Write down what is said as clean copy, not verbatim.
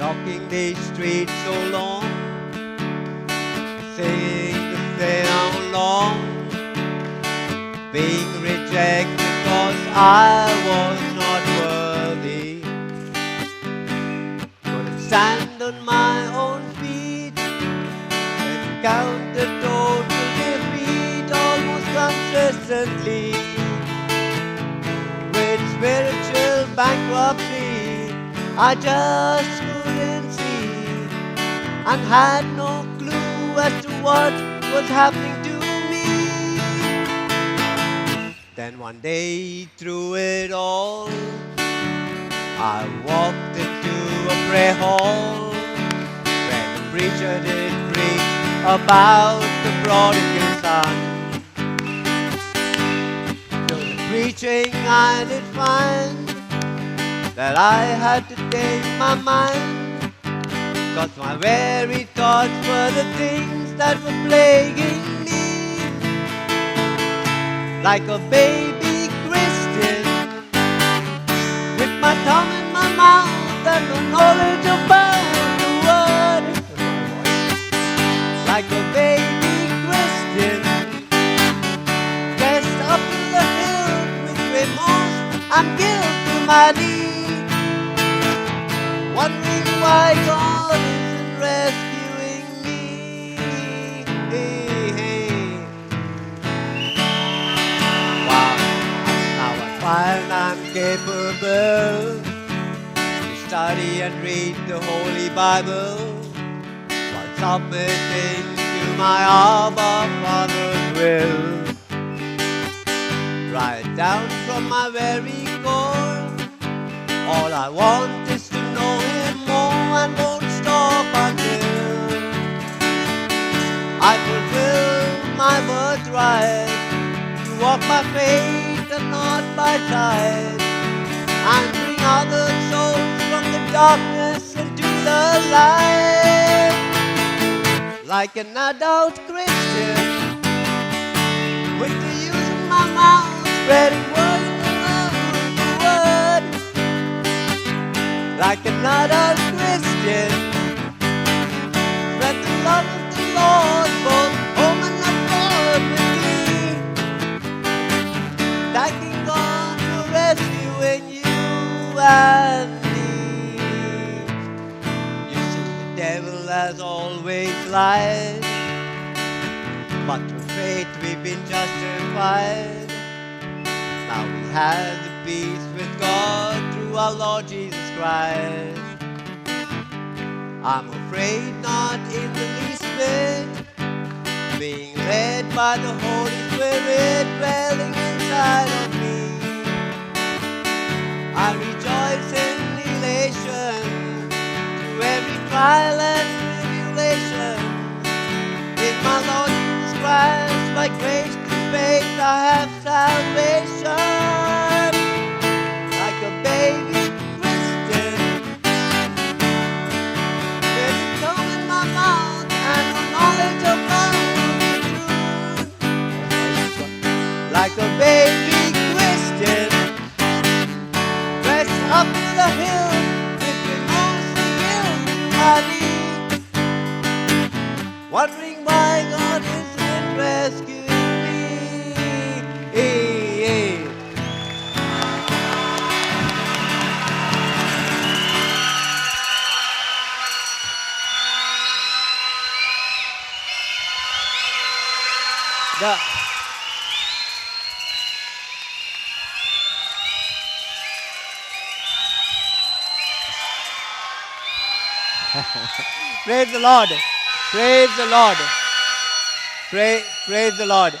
walking these streets so long, singing the same how long, being rejected because I was not worthy. Couldn't stand on my own feet and counted total defeat almost consistently. With spiritual bankruptcy, I just couldn't see and had no clue as to what was happening to me. Then one day through it all, I walked into a prayer hall where the preacher did preach about the prodigal son. Through the preaching I did find that I had to take my mind, 'cause my very thoughts were the things that were plaguing me. Like a baby Christian, with my tongue in my mouth and no knowledge about the word. Like a baby Christian, dressed up to the hilt with remorse and guilt to my knee, wondering why God isn't rescuing me. Wow, now I find I'm capable to study and read the Holy Bible while submitting to my Abba Father's will. Right down from my very core, all I want is to know Him more and won't stop until I fulfill my birthright to walk by faith and not by sight, and bring other souls from the darkness into the light. Like an adult Christian, with the use of my mouth, spreading word around the word. Like an adult Christian, spread the love of the Lord both home and abroad with me. Thanking God for rescuing you and me. You see, the devil has always lied, but through faith we've been justified. Now we have the peace with God through our Lord Jesus Christ. I'm afraid not in the least bit, being led by the Holy Spirit dwelling inside of me. I rejoice in elation through every trial and tribulation. In my Lord Jesus Christ, by grace through faith I have salvation. Like a baby Christian, with a tongue in my mouth and no knowledge about the truth. Like a baby Christian, dressed up to the hilt with remorse and guilt to my knee, wondering why God isn't rescuing me. The, praise the Lord. Praise the Lord. Praise the Lord.